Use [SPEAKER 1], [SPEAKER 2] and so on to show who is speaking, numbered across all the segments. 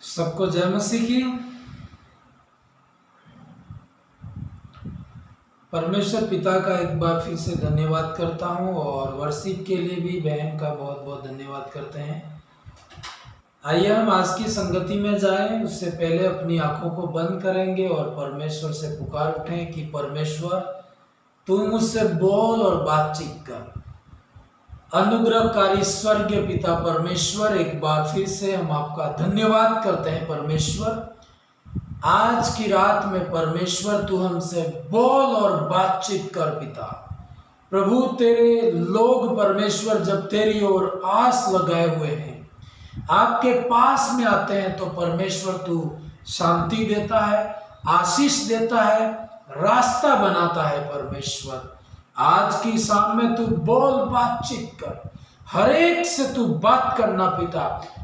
[SPEAKER 1] सबको जय मसीह की। परमेश्वर पिता का एक बार फिर से धन्यवाद करता हूँ और वर्शिप के लिए भी बहन का बहुत बहुत धन्यवाद करते हैं। आइए हम आज की संगति में जाएं। उससे पहले अपनी आंखों को बंद करेंगे और परमेश्वर से पुकार उठें कि परमेश्वर तू मुझसे बोल और बातचीत कर। अनुग्रहकारी स्वर्गीय पिता परमेश्वर, एक बार फिर से हम आपका धन्यवाद करते हैं। परमेश्वर आज की रात में परमेश्वर तू हमसे बोल और बातचीत कर पिता। प्रभु तेरे लोग परमेश्वर जब तेरी ओर आस लगाए हुए हैं, आपके पास में आते हैं तो परमेश्वर तू शांति देता है, आशीष देता है, रास्ता बनाता है। परमेश्वर आज की शाम में तू बोल, बातचीत कर, हर एक से तू बात करना पिता,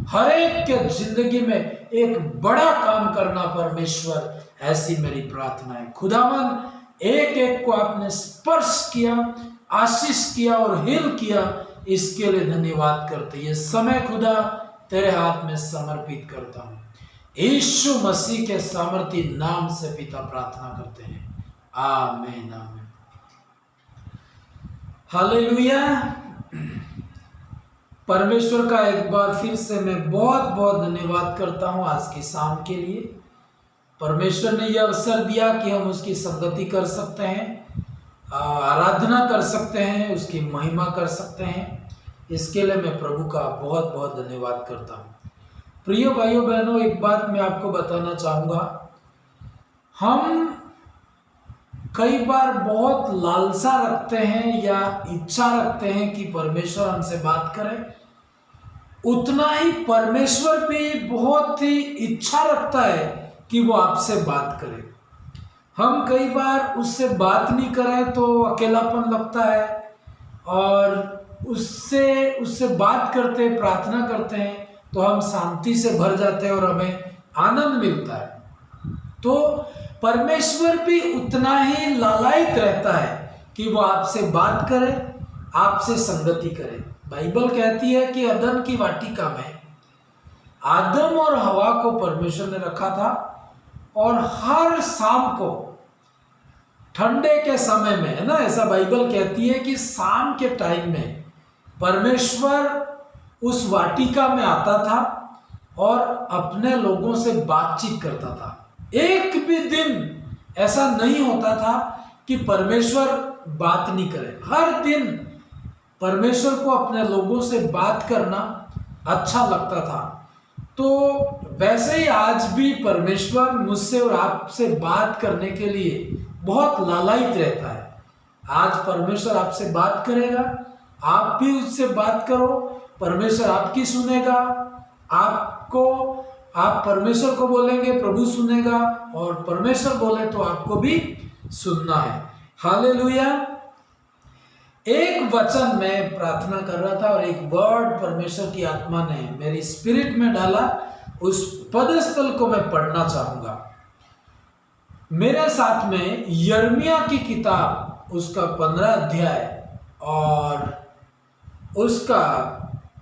[SPEAKER 1] हर एक के जिंदगी में एक बड़ा काम करना परमेश्वर, ऐसी मेरी प्रार्थना है। खुदावन एक एक को आपने स्पर्श किया, आशीष किया और हिल किया, इसके लिए धन्यवाद करते। ये समय खुदा तेरे हाथ में समर्पित करता हूँ, यीशु मसीह के सामर्थी नाम से पिता प्रार्थना करते हैं, आमीन आमीन। हालेलुया। परमेश्वर का एक बार फिर से मैं बहुत बहुत धन्यवाद करता हूँ आज की शाम के लिए। परमेश्वर ने यह अवसर दिया कि हम उसकी संगति कर सकते हैं, आराधना कर सकते हैं, उसकी महिमा कर सकते हैं। इसके लिए मैं प्रभु का बहुत बहुत धन्यवाद करता हूँ। प्रिय भाइयों बहनों, एक बात मैं आपको बताना चाहूँगा। हम कई बार बहुत लालसा रखते हैं या इच्छा रखते हैं कि परमेश्वर हमसे बात करे, उतना ही परमेश्वर भी बहुत ही इच्छा रखता है कि वो आपसे बात करे। हम कई बार उससे बात नहीं करें तो अकेलापन लगता है, और उससे बात करते, प्रार्थना करते हैं तो हम शांति से भर जाते हैं और हमें आनंद मिलता है। तो परमेश्वर भी उतना ही लालायित रहता है कि वो आपसे बात करे, आपसे संगति करे। बाइबल कहती है कि अदन की वाटिका में आदम और हवा को परमेश्वर ने रखा था, और हर शाम को ठंडे के समय में, है ना, ऐसा बाइबल कहती है कि शाम के टाइम में परमेश्वर उस वाटिका में आता था और अपने लोगों से बातचीत करता था। एक भी दिन ऐसा नहीं होता था कि परमेश्वर बात नहीं करे। हर दिन परमेश्वर को अपने लोगों से बात करना अच्छा लगता था। तो वैसे ही आज भी परमेश्वर मुझसे और आपसे बात करने के लिए बहुत लालायित रहता है। आज परमेश्वर आपसे बात करेगा, आप भी उससे बात करो, परमेश्वर आपकी सुनेगा। आप परमेश्वर को बोलेंगे, प्रभु सुनेगा, और परमेश्वर बोले तो आपको भी सुनना है। हालेलुया। एक वचन मैं प्रार्थना कर रहा था और एक वर्ड परमेश्वर की आत्मा ने मेरी स्पिरिट में डाला, उस पदस्थल को मैं पढ़ना चाहूंगा। मेरे साथ में यिर्मयाह की किताब, उसका 15 अध्याय और उसका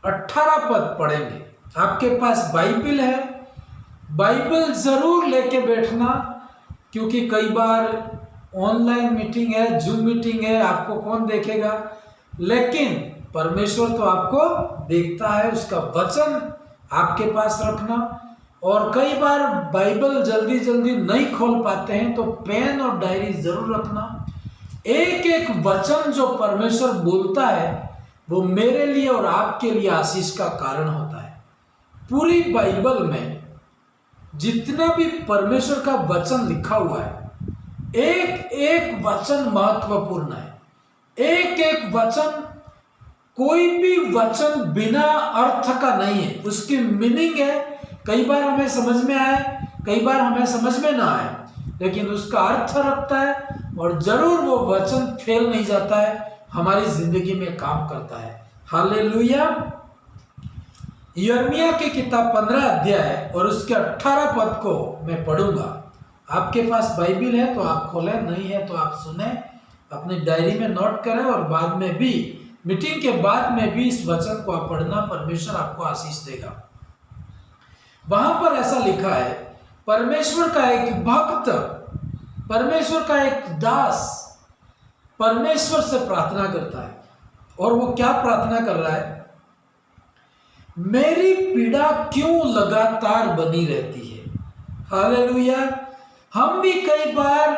[SPEAKER 1] 18 पद पढ़ेंगे। आपके पास बाइबल है, बाइबल जरूर लेके बैठना, क्योंकि कई बार ऑनलाइन मीटिंग है, जूम मीटिंग है, आपको कौन देखेगा, लेकिन परमेश्वर तो आपको देखता है। उसका वचन आपके पास रखना, और कई बार बाइबल जल्दी जल्दी नहीं खोल पाते हैं तो पेन और डायरी जरूर रखना। एक एक वचन जो परमेश्वर बोलता है वो मेरे लिए और आपके लिए आशीष का कारण होता है। पूरी बाइबल में जितना भी परमेश्वर का वचन लिखा हुआ है, एक एक वचन महत्वपूर्ण है। एक एक वचन, कोई भी वचन बिना अर्थ का नहीं है, उसकी मीनिंग है। कई बार हमें समझ में आए, कई बार हमें समझ में ना आए, लेकिन उसका अर्थ रखता है, और जरूर वो वचन फेल नहीं जाता है, हमारी जिंदगी में काम करता है। हालेलुया। यिर्मयाह की किताब 15 अध्याय और उसके 18 पद को मैं पढ़ूंगा। आपके पास बाइबल है तो आप खोलें, नहीं है तो आप सुने, अपनी डायरी में नोट करें, और बाद में भी, मीटिंग के बाद में भी इस वचन को आप पढ़ना। परमेश्वर आपको आशीष देगा। वहां पर ऐसा लिखा है, परमेश्वर का एक भक्त, परमेश्वर का एक दास परमेश्वर से प्रार्थना करता है। और वो क्या प्रार्थना कर रहा है? मेरी पीड़ा क्यों लगातार बनी रहती है। हालेलुया। हम भी कई बार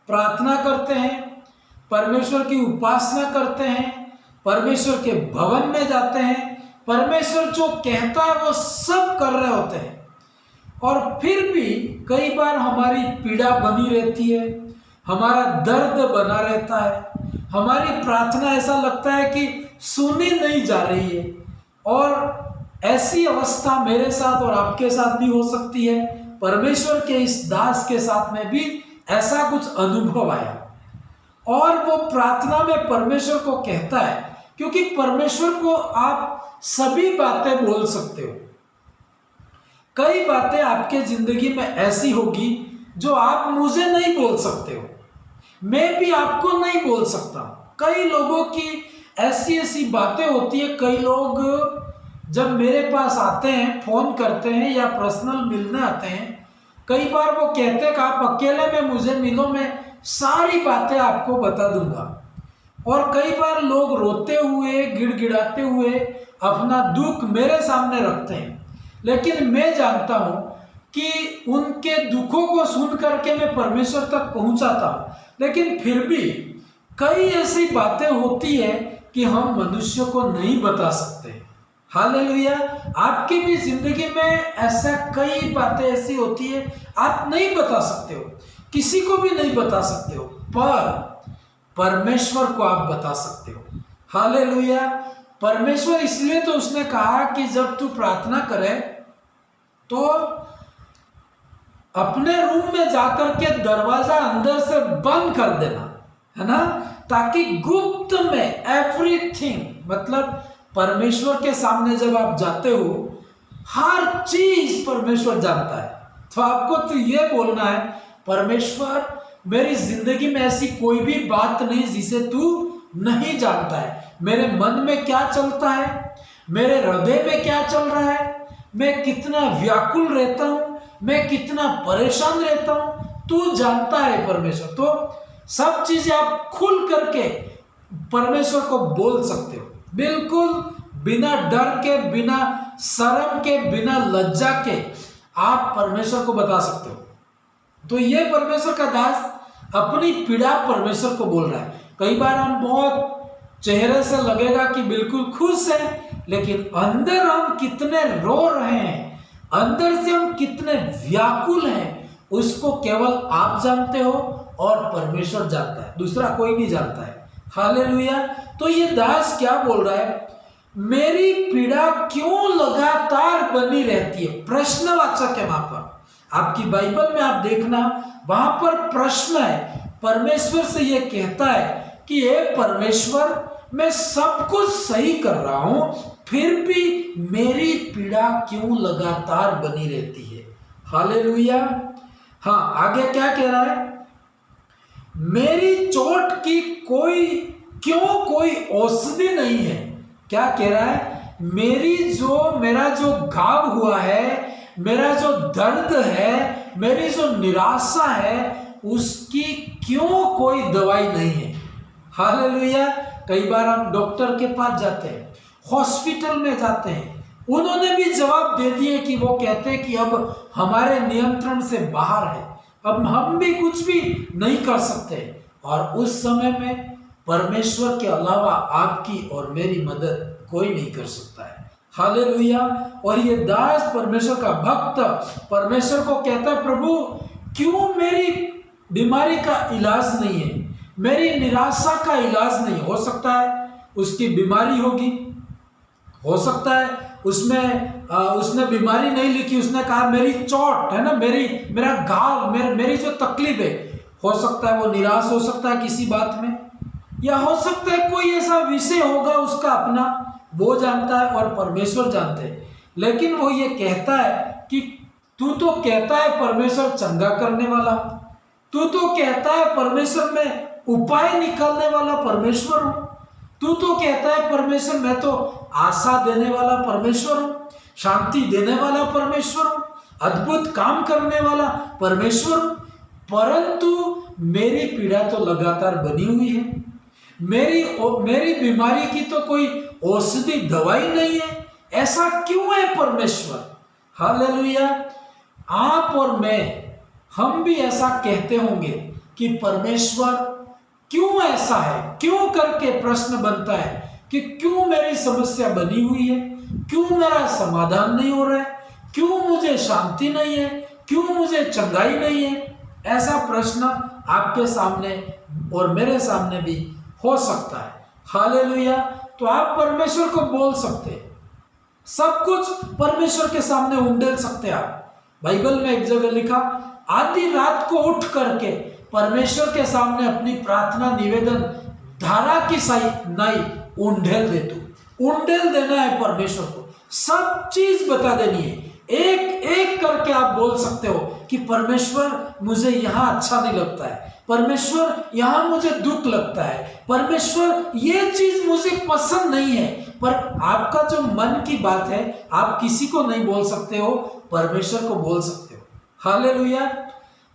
[SPEAKER 1] प्रार्थना करते हैं, परमेश्वर की उपासना करते हैं, परमेश्वर के भवन में जाते हैं, परमेश्वर जो कहता है वो सब कर रहे होते हैं, और फिर भी कई बार हमारी पीड़ा बनी रहती है, हमारा दर्द बना रहता है, हमारी प्रार्थना ऐसा लगता है कि सुनी नहीं जा रही है। और ऐसी अवस्था मेरे साथ और आपके साथ भी हो सकती है। परमेश्वर के इस दास के साथ में भी ऐसा कुछ अनुभव आया, और वो प्रार्थना में परमेश्वर को कहता है, क्योंकि परमेश्वर को आप सभी बातें बोल सकते हो। कई बातें आपके जिंदगी में ऐसी होगी जो आप मुझे नहीं बोल सकते हो, मैं भी आपको नहीं बोल सकता। कई लोगों की ऐसी ऐसी बातें होती है। कई लोग जब मेरे पास आते हैं, फोन करते हैं या पर्सनल मिलने आते हैं, कई बार वो कहते हैं कि आप अकेले में मुझे मिलो, मैं सारी बातें आपको बता दूंगा। और कई बार लोग रोते हुए, गिड़गिड़ाते हुए अपना दुख मेरे सामने रखते हैं, लेकिन मैं जानता हूं कि उनके दुखों को सुन करके मैं परमेश्वर तक पहुंचाता हूं। लेकिन फिर भी कई ऐसी बातें होती है कि हम मनुष्य को नहीं बता सकते। हालेलुया। आपकी भी जिंदगी में ऐसा कई बातें ऐसी होती है, आप नहीं बता सकते हो, किसी को भी नहीं बता सकते हो, पर परमेश्वर को आप बता सकते हो। हालेलुया। परमेश्वर, इसलिए तो उसने कहा कि जब तू प्रार्थना करे तो अपने रूम में जाकर के दरवाजा अंदर से बंद कर देना, है ना, ताकि गुप्त में एवरीथिंग, मतलब परमेश्वर के सामने जब आप जाते हो हर चीज परमेश्वर जानता है। तो आपको तो ये बोलना है, परमेश्वर मेरी जिंदगी में ऐसी कोई भी बात नहीं जिसे तू नहीं जानता है। मेरे मन में क्या चलता है, मेरे हृदय में क्या चल रहा है, मैं कितना व्याकुल रहता हूं, मैं कितना परेशान रहता हूं, तू जानता है परमेश्वर। तो सब चीजें आप खुल करके परमेश्वर को बोल सकते हो, बिल्कुल बिना डर के, बिना शर्म के, बिना लज्जा के आप परमेश्वर को बता सकते हो। तो ये परमेश्वर का दास अपनी पीड़ा परमेश्वर को बोल रहा है। कई बार हम बहुत चेहरे से लगेगा कि बिल्कुल खुश है, लेकिन अंदर हम कितने रो रहे हैं, अंदर से हम कितने व्याकुल हैं, उसको केवल आप जानते हो और परमेश्वर जानता है, दूसरा कोई नहीं जानता है। हालेलुया। तो ये दास क्या बोल रहा है? मेरी पीड़ा क्यों लगातार बनी रहती है। प्रश्नवाचक है वहां पर, आपकी बाइबल में आप देखना, वहां पर प्रश्न है। परमेश्वर से ये कहता है कि हे परमेश्वर, मैं सब कुछ सही कर रहा हूं, फिर भी मेरी पीड़ा क्यों लगातार बनी रहती है। हालेलुया। हाँ, आगे क्या कह रहा है? मेरी चोट की कोई औषधि नहीं है। क्या कह रहा है? मेरा जो घाव हुआ है, मेरा जो दर्द है, मेरी जो निराशा है, उसकी क्यों कोई दवाई नहीं है। हालेलुया। कई बार हम डॉक्टर के पास जाते हैं, हॉस्पिटल में जाते हैं, उन्होंने भी जवाब दे दिए कि वो कहते हैं कि अब हमारे नियंत्रण से बाहर है, अब हम भी कुछ भी नहीं कर सकते। और उस समय में परमेश्वर के अलावा आपकी और मेरी मदद कोई नहीं कर सकता है। हालेलुया। और ये दास, परमेश्वर का भक्त, परमेश्वर को कहता है, प्रभु क्यों मेरी बीमारी का इलाज नहीं है, मेरी निराशा का इलाज नहीं। हो सकता है उसकी बीमारी होगी, हो सकता है उसने बीमारी नहीं लिखी, उसने कहा मेरी चोट है ना, मेरा घाव, मेरी जो तकलीफ है। हो सकता है वो निराश हो सकता है किसी बात में, या हो सकता है कोई ऐसा विषय होगा उसका अपना, वो जानता है और परमेश्वर जानते हैं। लेकिन वो ये कहता है कि तू तो कहता है परमेश्वर चंगा करने वाला, तू तो कहता है परमेश्वर में उपाय निकालने वाला परमेश्वर हूं, तू तो कहता है परमेश्वर मैं तो आशा देने वाला परमेश्वर हूं, शांति देने वाला परमेश्वर हूँ, अद्भुत काम करने वाला परमेश्वर हूँ, परंतु मेरी पीड़ा तो लगातार बनी हुई है। मेरी बीमारी की तो कोई औषधि दवाई नहीं है। ऐसा क्यों है परमेश्वर? हालेलुया। आप और मैं, हम भी ऐसा कहते होंगे कि परमेश्वर क्यों ऐसा है, क्यों करके प्रश्न बनता है कि क्यों मेरी समस्या बनी हुई है, क्यों मेरा समाधान नहीं हो रहा है, क्यों मुझे शांति नहीं है, क्यों मुझे चंगाई नहीं है। ऐसा प्रश्न आपके सामने और मेरे सामने भी हो सकता है। हालेलुया। तो आप परमेश्वर को बोल सकते हैं, सब कुछ परमेश्वर के सामने उंडेल सकते हैं आप। बाइबल में एक जगह लिखा, आधी रात को उठ करके परमेश्वर के सामने अपनी प्रार्थना निवेदन धारा की नाई उंडेल दे तू। उंडेल देना है परमेश्वर को, सब चीज बता देनी है, एक एक करके आप बोल सकते हो कि परमेश्वर मुझे यहाँ अच्छा नहीं लगता है, परमेश्वर यहाँ मुझे दुख लगता है, परमेश्वर ये चीज मुझे पसंद नहीं है। पर आपका जो मन की बात है आप किसी को नहीं बोल सकते हो, परमेश्वर को बोल सकते हो। हालेलुया।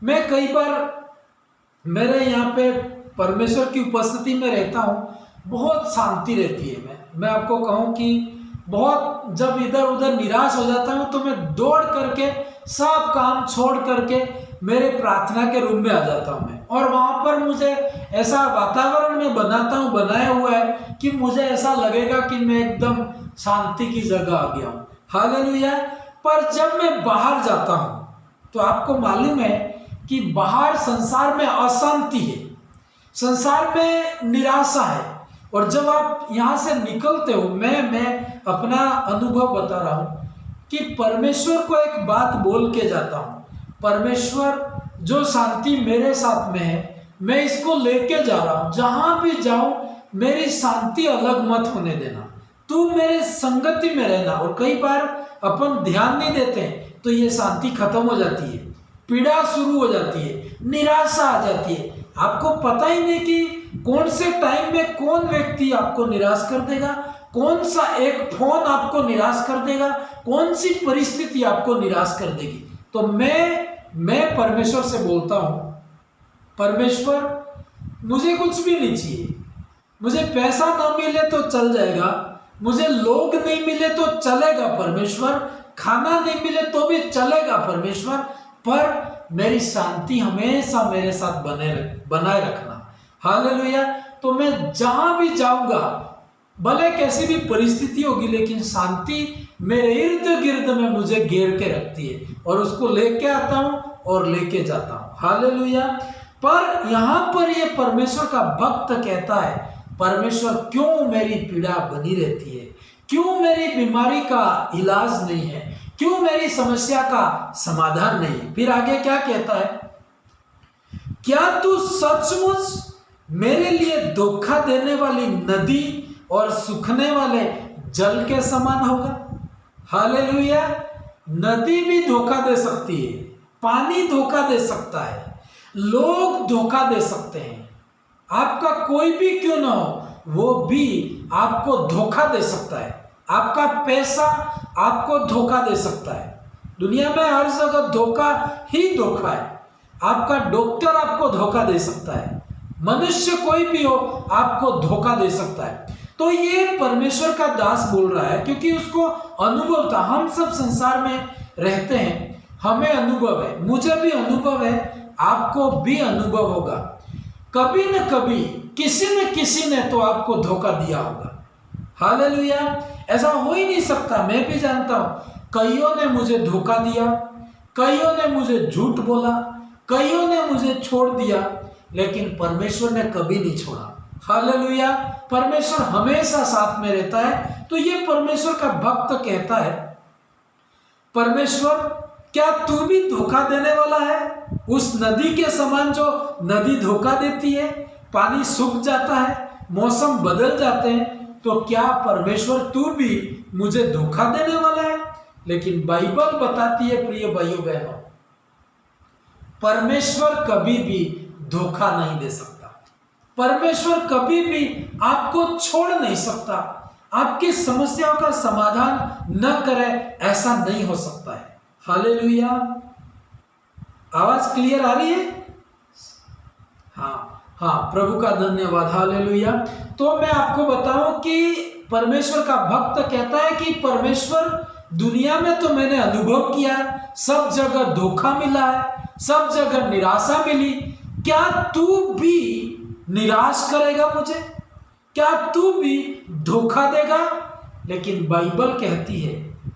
[SPEAKER 1] मैं कई बार मेरे यहाँ पे परमेश्वर की उपस्थिति में रहता हूँ, बहुत शांति रहती है। मैं आपको कहूँ कि बहुत, जब इधर उधर निराश हो जाता हूँ तो मैं दौड़ करके सब काम छोड़ करके मेरे प्रार्थना के रूम में आ जाता हूँ मैं, और वहाँ पर मुझे ऐसा वातावरण में बनाया हुआ है कि मुझे ऐसा लगेगा कि मैं एकदम शांति की जगह आ गया हूँ। हालेलुया। पर जब मैं बाहर जाता हूँ तो आपको मालूम है कि बाहर संसार में अशांति है, संसार में निराशा है, और जब आप यहाँ से निकलते हो, मैं अपना अनुभव बता रहा हूँ कि परमेश्वर को एक बात बोल के जाता हूँ, परमेश्वर जो शांति मेरे साथ में है मैं इसको लेके जा रहा हूँ, जहाँ भी जाऊँ मेरी शांति अलग मत होने देना, तू मेरे संगति में रहना। और कई बार अपन ध्यान नहीं देते हैं तो ये शांति खत्म हो जाती है, पीड़ा शुरू हो जाती है, निराशा आ जाती है। आपको पता ही नहीं कि कौन से टाइम में कौन व्यक्ति आपको निराश कर देगा, कौन सा एक फोन आपको निराश कर देगा, कौन सी परिस्थिति आपको निराश कर देगी। तो मैं परमेश्वर से बोलता हूँ, परमेश्वर मुझे कुछ भी नहीं चाहिए, मुझे पैसा ना मिले तो चल जाएगा, मुझे लोग नहीं मिले तो चलेगा परमेश्वर, खाना नहीं मिले तो भी चलेगा परमेश्वर, पर मेरी शांति हमेशा मेरे साथ बनाए रखना। हालेलुया। तो मैं जहां भी जाऊंगा, भले कैसी भी परिस्थिति होगी, लेकिन शांति मेरे इर्द गिर्द में मुझे घेर के रखती है, और उसको लेके आता हूं और लेके जाता हूं। हालेलुया। पर यहां पर ये परमेश्वर का भक्त कहता है, परमेश्वर क्यों मेरी पीड़ा बनी रहती है, क्यों मेरी बीमारी का इलाज नहीं है, क्यों मेरी समस्या का समाधान नहीं है। फिर आगे क्या कहता है, क्या तू सचमुच मेरे लिए धोखा देने वाली नदी और सूखने वाले जल के समान होगा। हालेलुया। नदी भी धोखा दे सकती है, पानी धोखा दे सकता है, लोग धोखा दे सकते हैं, आपका कोई भी क्यों ना हो वो भी आपको धोखा दे सकता है, आपका पैसा आपको धोखा दे सकता है। दुनिया में हर जगह धोखा ही धोखा है। आपका डॉक्टर आपको धोखा दे सकता है, मनुष्य कोई भी हो आपको धोखा दे सकता है। तो ये परमेश्वर का दास बोल रहा है, क्योंकि उसको अनुभव था। हम सब संसार में रहते हैं, हमें अनुभव है, मुझे भी अनुभव है, आपको भी अनुभव होगा। कभी न कभी किसी न किसी ने तो आपको धोखा दिया होगा। हालेलुया। ऐसा हो ही नहीं सकता, मैं भी जानता हूं कईयों ने मुझे धोखा दिया, कईयों ने मुझे झूठ बोला, कईयों ने मुझे छोड़ दिया, लेकिन परमेश्वर ने कभी नहीं छोड़ा। हालेलुया। परमेश्वर हमेशा साथ में रहता है। तो ये परमेश्वर का भक्त कहता है, परमेश्वर क्या तू भी धोखा देने वाला है, उस नदी के समान जो नदी धोखा देती है, पानी सूख जाता है, मौसम बदल जाते हैं, तो क्या परमेश्वर तू भी मुझे धोखा देने वाला है। लेकिन बाइबल बताती है प्रिय भाइयों बहनों, परमेश्वर कभी भी धोखा नहीं दे सकता, परमेश्वर कभी भी आपको छोड़ नहीं सकता, आपकी समस्याओं का समाधान न करे, ऐसा नहीं हो सकता है। हालेलुया। आवाज क्लियर आ रही है? हाँ, प्रभु का धन्यवाद। हालेलुया। तो मैं आपको बताऊं कि परमेश्वर का भक्त कहता है कि परमेश्वर, दुनिया में तो मैंने अनुभव किया, सब जगह धोखा मिला है, सब जगह निराशा मिली। क्या तू भी निराश करेगा मुझे? क्या तू भी धोखा देगा? लेकिन बाइबल कहती है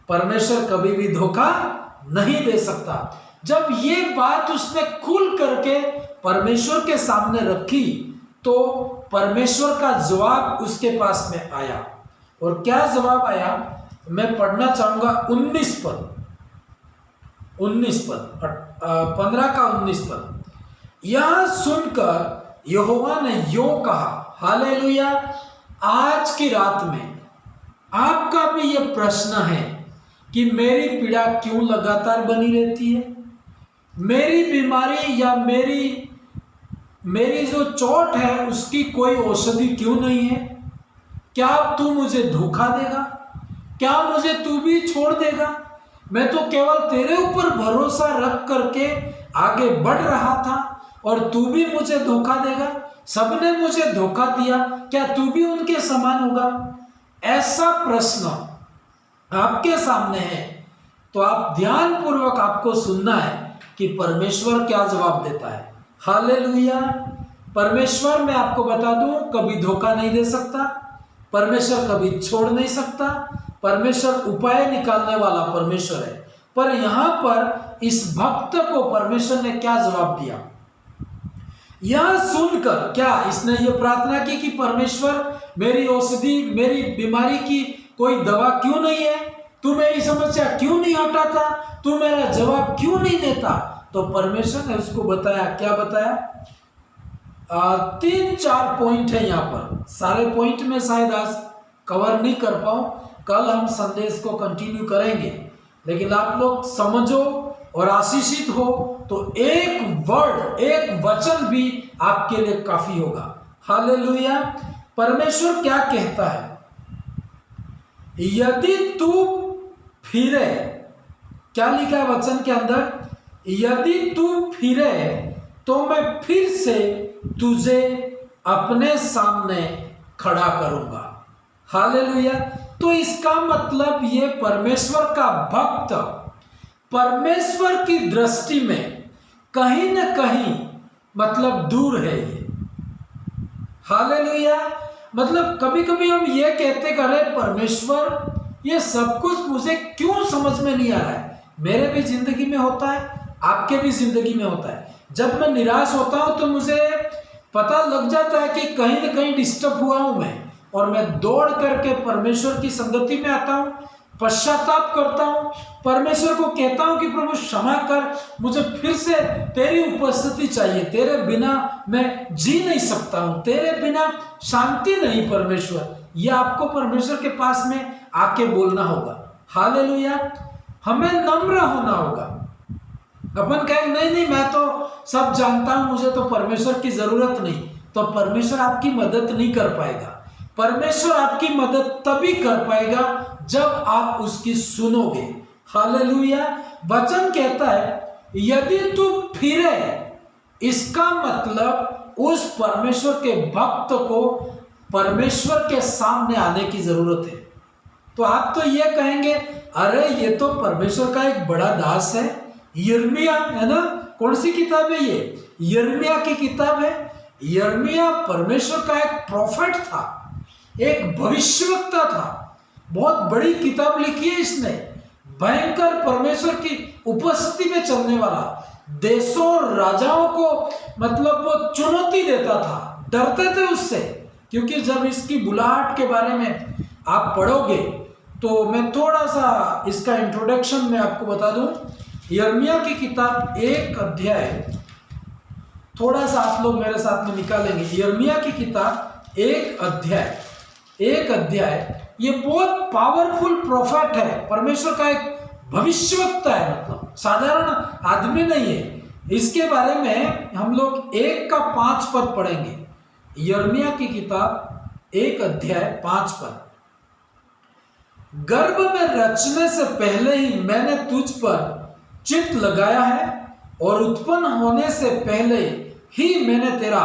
[SPEAKER 1] परमेश्वर कभी भी धोखा नहीं दे सकता। जब ये बात उसने खुल करके परमेश्वर के सामने रखी तो परमेश्वर का जवाब उसके पास में आया। और क्या जवाब आया मैं पढ़ना चाहूंगा। 19 पद 15 का 19 पद। यह सुनकर यहोवा ने यूं कहा, हालेलुया। आज की रात में आपका भी यह प्रश्न है कि मेरी पीड़ा क्यों लगातार बनी रहती है, मेरी बीमारी या मेरी जो चोट है उसकी कोई औषधि क्यों नहीं है? क्या तू मुझे धोखा देगा? क्या मुझे तू भी छोड़ देगा? मैं तो केवल तेरे ऊपर भरोसा रख करके आगे बढ़ रहा था और तू भी मुझे धोखा देगा? सबने मुझे धोखा दिया, क्या तू भी उनके समान होगा? ऐसा प्रश्न आपके सामने है तो आप ध्यानपूर्वक आपको सुनना है कि परमेश्वर क्या जवाब देता है। हालेलुया। परमेश्वर, मैं आपको बता दूं, कभी धोखा नहीं दे सकता, परमेश्वर कभी छोड़ नहीं सकता, परमेश्वर उपाय निकालने वाला परमेश्वर है। पर यहां पर इस भक्त को परमेश्वर ने क्या जवाब दिया? यह सुनकर क्या इसने ये प्रार्थना की कि परमेश्वर मेरी औषधि, मेरी बीमारी की कोई दवा क्यों नहीं है? तू मेरी समस्या क्यों नहीं हटाता? तू मेरा जवाब क्यों नहीं देता? तो परमेश्वर ने उसको बताया, क्या बताया? 3-4 पॉइंट है यहाँ पर। सारे पॉइंट में शायद आज कवर नहीं कर पाऊं, कल हम संदेश को कंटिन्यू करेंगे। लेकिन आप लोग समझो और आशीषित हो तो एक वर्ड, एक वचन भी आपके लिए काफी होगा। हालेलुया। परमेश्वर क्या कहता है? यदि तू फिरे, क्या लिखा है वचन के अंदर? यदि तू फिरे तो मैं फिर से तुझे अपने सामने खड़ा करूंगा। हालेलुया। तो इसका मतलब ये परमेश्वर का भक्त परमेश्वर की दृष्टि में कहीं न कहीं मतलब दूर है ये। हालेलुया। मतलब कभी कभी हम ये कहते करे परमेश्वर ये सब कुछ मुझे क्यों समझ में नहीं आ रहा है। मेरे भी जिंदगी में होता है, आपके भी जिंदगी में होता है। जब मैं निराश होता हूं तो मुझे पता लग जाता है कि कहीं ना कहीं डिस्टर्ब हुआ हूं मैं, और मैं दौड़ करके परमेश्वर की संगति में आता हूं, पश्चाताप करता हूं, परमेश्वर को कहता हूं कि प्रभु क्षमा कर, मुझे फिर से तेरी उपस्थिति चाहिए, तेरे बिना मैं जी नहीं सकता हूं, तेरे बिना शांति नहीं। परमेश्वर, यह आपको परमेश्वर के पास में आके बोलना होगा। हालेलुया। हमें नम्र होना होगा। अपन कहेंगे नहीं नहीं मैं तो सब जानता हूं, मुझे तो परमेश्वर की जरूरत नहीं, तो परमेश्वर आपकी मदद नहीं कर पाएगा। परमेश्वर आपकी मदद तभी कर पाएगा जब आप उसकी सुनोगे। हालेलुया। वचन कहता है यदि तू फिरे, इसका मतलब उस परमेश्वर के भक्त को परमेश्वर के सामने आने की जरूरत है। तो आप तो ये कहेंगे अरे ये तो परमेश्वर का एक बड़ा दास है, यिर्मयाह है ना। कौन सी किताब है ये? यिर्मयाह की किताब है। यिर्मयाह परमेश्वर का एक प्रॉफिट था, एक भविष्यवक्ता था। बहुत बड़ी किताब लिखी है इसने, भयंकर परमेश्वर की उपस्थिति में चलने वाला, देशों और राजाओं को मतलब वो चुनौती देता था, डरते थे उससे। क्योंकि जब इसकी बुलाहट के बारे में आप पढ़ोगे तो मैं थोड़ा सा इसका इंट्रोडक्शन में आपको बता दूं। यिर्मयाह की किताब 1 अध्याय, थोड़ा सा आप लोग मेरे साथ में निकालेंगे। यिर्मयाह की किताब 1 अध्याय, ये बहुत पावरफुल प्रोफेट है, परमेश्वर का एक भविष्यवक्ता है, मतलब साधारण आदमी नहीं है। इसके बारे में हम लोग 1 का 5 पद पढ़ेंगे। यिर्मयाह की किताब 1 अध्याय 5 पद। गर्भ में रचने से पहले ही मैंने तुझ पर चित्त लगाया है और उत्पन्न होने से पहले ही मैंने तेरा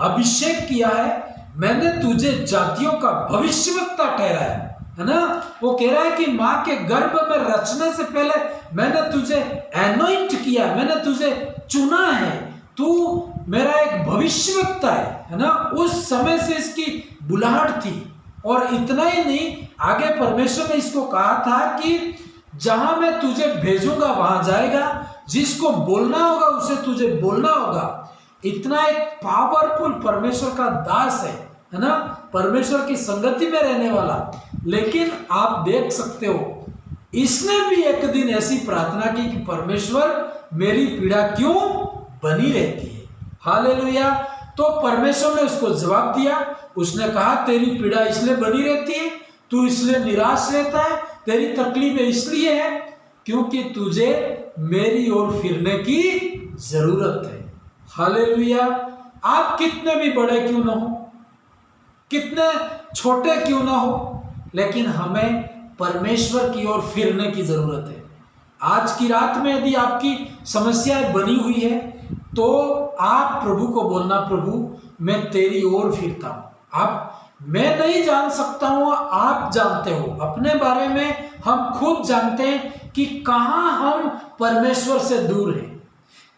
[SPEAKER 1] अभिषेक किया है। मैंने तुझे जातियों का भविष्यवक्ता ठहराया है ना। वो कह रहा है कि माँ के गर्भ में रचने से पहले मैंने तुझे एनोइंट किया, मैंने तुझे चुना है, तू मेरा एक भविष्यवक्ता है ना। उस समय से इसकी बुलाहट थी। और इतना ही नहीं, आगे परमेश्वर ने इसको कहा था कि जहां मैं तुझे भेजूंगा वहां जाएगा, जिसको बोलना होगा उसे तुझे बोलना होगा। इतना एक पावरफुल परमेश्वर का दास है ना, परमेश्वर की संगति में रहने वाला। लेकिन आप देख सकते हो, इसने भी एक दिन ऐसी प्रार्थना की कि परमेश्वर मेरी पीड़ा क्यों बनी रहती है। हालेलुया। तो परमेश्वर ने उसको जवाब दिया। उसने कहा तेरी पीड़ा इसलिए बनी रहती है, तू इसलिए निराश रहता है, तेरी तकलीफें इसलिए है क्योंकि तुझे मेरी ओर फिरने की जरूरत है। हालेलुया। आप कितने भी बड़े क्यों ना हो, कितने छोटे क्यों ना हो, लेकिन हमें परमेश्वर की ओर फिरने की जरूरत है। आज की रात में यदि आपकी समस्याएं बनी हुई है तो आप प्रभु को बोलना, प्रभु मैं तेरी ओर फिरता हूं। मैं नहीं जान सकता हूं, आप जानते हो। अपने बारे में हम खुद जानते हैं कि कहां हम परमेश्वर से दूर हैं,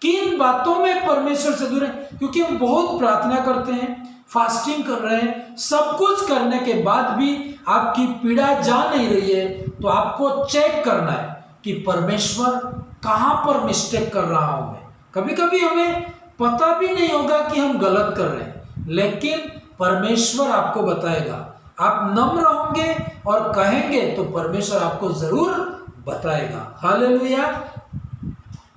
[SPEAKER 1] किन बातों में परमेश्वर से दूर हैं। क्योंकि हम बहुत प्रार्थना करते हैं, फास्टिंग कर रहे हैं, सब कुछ करने के बाद भी आपकी पीड़ा जा नहीं रही है, तो आपको चेक करना है कि परमेश्वर कहां पर मिस्टेक कर रहा हूं मैं। कभी कभी हमें पता भी नहीं होगा कि हम गलत कर रहे हैं, लेकिन परमेश्वर आपको बताएगा। आप नम्र होंगे और कहेंगे तो परमेश्वर आपको जरूर बताएगा। हालेलुया।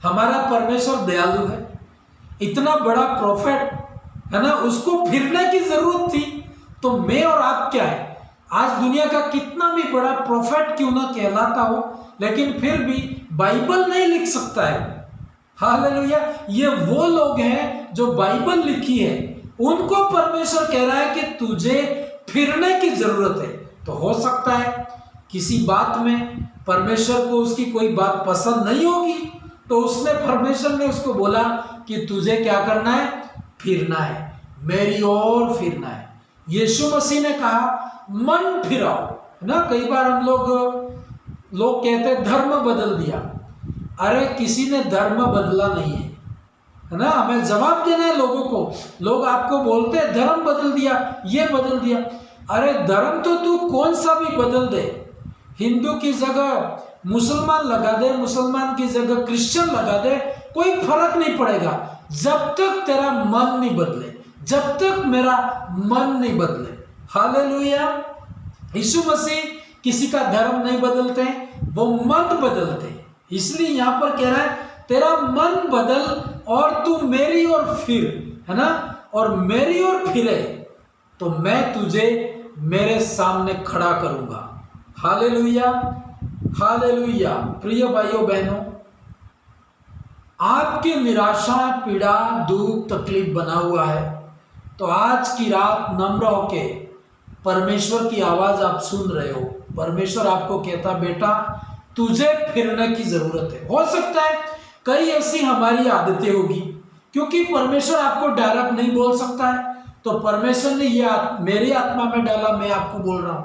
[SPEAKER 1] हमारा परमेश्वर दयालु है। इतना बड़ा प्रोफेट है ना, उसको फिरने की जरूरत थी। तो मैं और आप क्या है, आज दुनिया का कितना भी बड़ा प्रोफेट क्यों ना कहलाता हो, लेकिन फिर भी बाइबल नहीं लिख सकता है। हालेलुया। ये वो लोग हैं जो बाइबल लिखी है, उनको परमेश्वर कह रहा है कि तुझे फिरने की जरूरत है। तो हो सकता है किसी बात में परमेश्वर को उसकी कोई बात पसंद नहीं होगी, तो परमेश्वर ने उसको बोला कि तुझे क्या करना है, फिरना है, मेरी ओर फिरना है। यीशु मसीह ने कहा मन फिराओ, है ना। कई बार हम लोग कहते हैं धर्म बदल दिया। अरे किसी ने धर्म बदला नहीं है ना। हमें जवाब देना है लोगों को। लोग आपको बोलते हैं धर्म बदल दिया, ये बदल दिया। अरे धर्म तो तू कौन सा भी बदल दे, हिंदू की जगह मुसलमान लगा दे, मुसलमान की जगह क्रिश्चियन लगा दे, कोई फर्क नहीं पड़ेगा जब तक तेरा मन नहीं बदले, जब तक मेरा मन नहीं बदले। हालेलुया। यीशु मसीह किसी का धर्म नहीं बदलते, वो मन बदलते। इसलिए यहां पर कह रहा है तेरा मन बदल और तू मेरी ओर फिर, है ना। और मेरी ओर फिरे तो मैं तुझे मेरे सामने खड़ा करूंगा। हालेलुया। हालेलुया। प्रिय भाइयों बहनों, आपकी निराशा, पीड़ा, दुख, तकलीफ बना हुआ है, तो आज की रात नम्र होके परमेश्वर की आवाज आप सुन रहे हो। परमेश्वर आपको कहता बेटा तुझे फिरने की जरूरत है। हो सकता है कई ऐसी हमारी आदतें होगी, क्योंकि परमेश्वर आपको डायरेक्ट नहीं बोल सकता है, तो परमेश्वर ने यह मेरी आत्मा में डाला, मैं आपको बोल रहा हूं।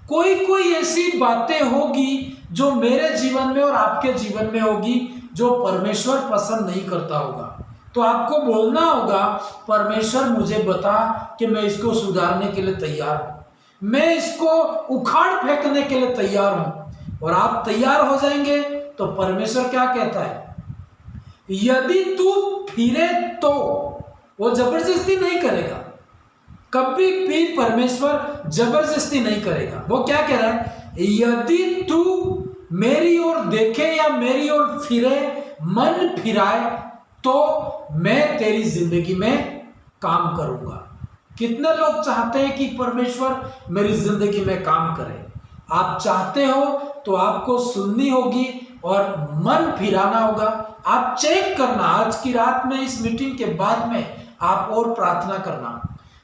[SPEAKER 1] कोई ऐसी बातें होगी जो मेरे जीवन में और आपके जीवन में होगी जो परमेश्वर पसंद नहीं करता होगा, तो आपको बोलना होगा परमेश्वर मुझे बता कि मैं इसको सुधारने के लिए तैयार हूं, मैं इसको उखाड़ फेंकने के लिए तैयार हूं। और आप तैयार हो जाएंगे तो परमेश्वर क्या कहता है, यदि तू फिरे तो। वो जबरदस्ती नहीं करेगा, कभी भी परमेश्वर जबरदस्ती नहीं करेगा। वो क्या कह रहा है, यदि तू मेरी ओर देखे या मेरी ओर फिरे, मन फिराए, तो मैं तेरी जिंदगी में काम करूंगा। कितने लोग चाहते हैं कि परमेश्वर मेरी जिंदगी में काम करे? आप चाहते हो तो आपको सुननी होगी और मन फिराना होगा। आप चेक करना, आज की रात में इस मीटिंग के बाद में आप और प्रार्थना करना,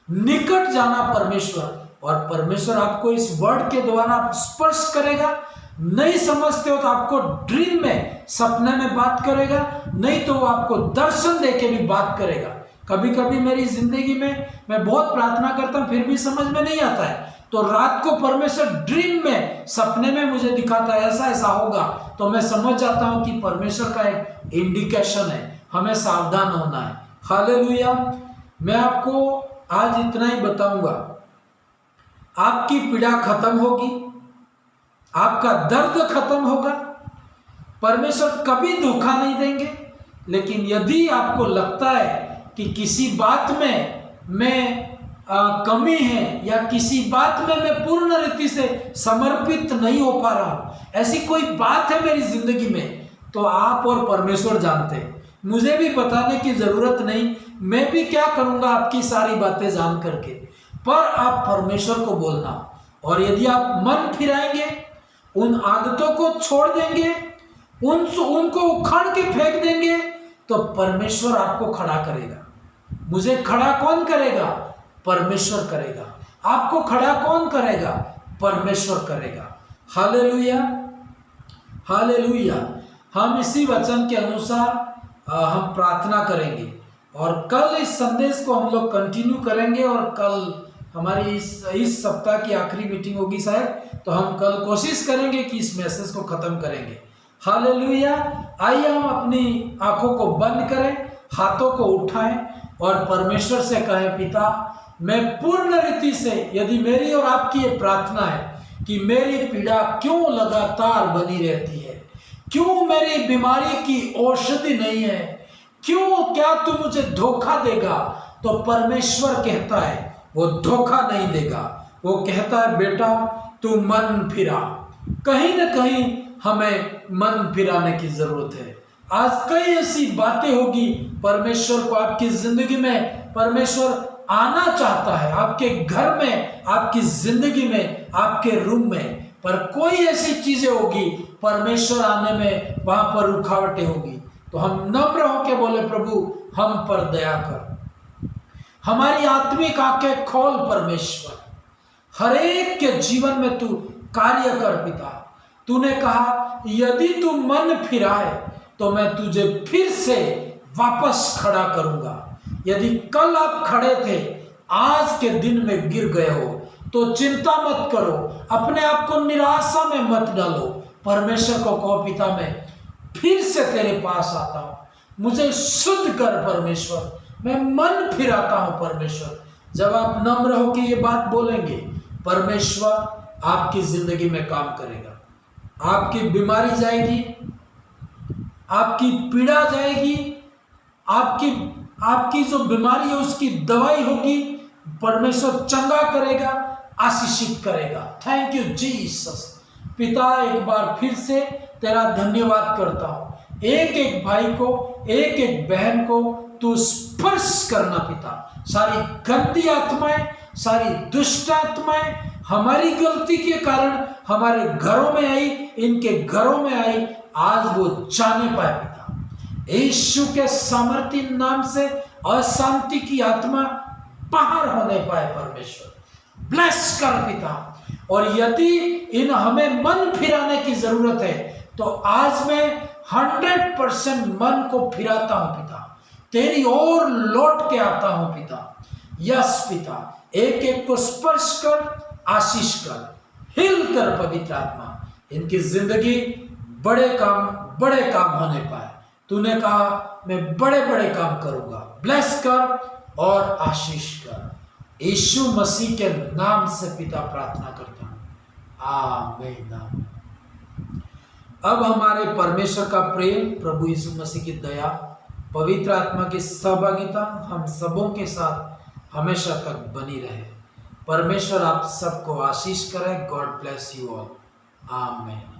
[SPEAKER 1] निकट जाना परमेश्वर और परमेश्वर आपको इस वर्ड के द्वारा स्पर्श करेगा। नहीं समझते हो तो आपको ड्रीम में, सपने में बात करेगा, नहीं तो वो आपको दर्शन देके भी बात करेगा। कभी कभी मेरी जिंदगी में मैं बहुत प्रार्थना करता हूँ फिर भी समझ में नहीं आता है, तो रात को परमेश्वर ड्रीम में, सपने में मुझे दिखाता है ऐसा ऐसा होगा, तो मैं समझ जाता हूँ कि परमेश्वर का एक इंडिकेशन है, हमें सावधान होना है। हालेलुया। मैं आपको आज इतना ही बताऊंगा, आपकी पीड़ा खत्म होगी, आपका दर्द खत्म होगा। परमेश्वर कभी धोखा नहीं देंगे। लेकिन यदि आपको लगता है कि किसी बात में मैं कमी है या किसी बात में मैं पूर्ण रीति से समर्पित नहीं हो पा रहा हूं, ऐसी कोई बात है मेरी जिंदगी में, तो आप और परमेश्वर जानते हैं। मुझे भी बताने की जरूरत नहीं, मैं भी क्या करूंगा आपकी सारी बातें जान करके। पर आप परमेश्वर को बोलना, और यदि आप मन फिराएंगे, उन आदतों को छोड़ देंगे, उनको उखाड़ के फेंक देंगे, तो परमेश्वर आपको खड़ा करेगा। मुझे खड़ा कौन करेगा? परमेश्वर करेगा। आपको खड़ा कौन करेगा? परमेश्वर करेगा। Hallelujah, hallelujah. हम इसी वचन के अनुसार हम प्रार्थना करेंगे, और कल इस संदेश को हम लोग कंटिन्यू करेंगे। और कल हमारी इस सप्ताह की आखिरी मीटिंग होगी शायद, तो हम कल कोशिश करेंगे कि इस मैसेज को खत्म करेंगे। हालेलुया। आइए हम अपनी आंखों को बंद करें, हाथों को उठाएं और परमेश्वर से कहें, पिता मैं पूर्ण रीति से, यदि मेरी और आपकी ये प्रार्थना है कि मेरी पीड़ा क्यों लगातार बनी रहती है, क्यों मेरी बीमारी की औषधि नहीं है, क्यों, क्या तू मुझे धोखा देगा? तो परमेश्वर कहता है वो धोखा नहीं देगा। वो कहता है बेटा तू मन फिरा। कहीं ना कहीं हमें मन फिराने की जरूरत है। आज कई ऐसी बातें होगी, परमेश्वर को आपकी जिंदगी में परमेश्वर आना चाहता है, आपके घर में, आपकी जिंदगी में, आपके रूम में, पर कोई ऐसी चीजें होगी परमेश्वर आने में वहां पर रुकावटें होगी। तो हम नम्र होकर बोले, प्रभु हम पर दया कर, हमारी आत्मिक आंखें खोल परमेश्वर, हर एक के जीवन में तू कार्य कर पिता। तूने कहा यदि तू मन फिराए तो मैं तुझे फिर से वापस खड़ा करूंगा। यदि कल आप खड़े थे, आज के दिन में गिर गए हो, तो चिंता मत करो, अपने आप को निराशा में मत डालो। परमेश्वर को कहो, पिता मैं फिर से तेरे पास आता हूं, मुझे शुद्ध कर परमेश्वर, मैं मन फिराता हूं परमेश्वर। जब आप नम्र होकर ये बात बोलेंगे, परमेश्वर आपकी जिंदगी में काम करेगा। आपकी बीमारी जाएगी, आपकी पीड़ा जाएगी, आपकी जो बीमारी है उसकी दवाई होगी, परमेश्वर चंगा करेगा, आशीषित करेगा। Thank you Jesus. पिता एक बार फिर से तेरा धन्यवाद करता हूं। एक एक भाई को, एक एक बहन को तू स्पर्श करना पिता। सारी गंदी आत्माएं, सारी दुष्ट आत्माएं हमारी गलती के कारण हमारे घरों में आई, इनके घरों में आई, आज वो जाने पाए पिता। यीशु के सामर्थ्य नाम से अशांति की आत्मा बाहर होने पाए परमेश्वर। ब्लेस कर पिता। और यदि इन हमें मन फिराने की जरूरत है, तो आज मैं 100% मन को फिराता हूं पिता, तेरी ओर लौट के आता हूं पिता। यस पिता, एक एक को स्पर्श कर, आशीष कर, हिल कर पवित्र आत्मा, इनकी जिंदगी बड़े काम होने पाए। तूने कहा मैं बड़े बड़े काम करूंगा। ब्लेस कर और आशीष कर, यीशु मसीह के नाम से पिता प्रार्थना करता हूं, आमीन। अब हमारे परमेश्वर का प्रेम, प्रभु यीशु मसीह की दया, पवित्र आत्मा की सहभागिता हम सबों के साथ हमेशा तक बनी रहे। परमेश्वर आप सबको आशीष करे। गॉड ब्लेस यू ऑल, आमीन।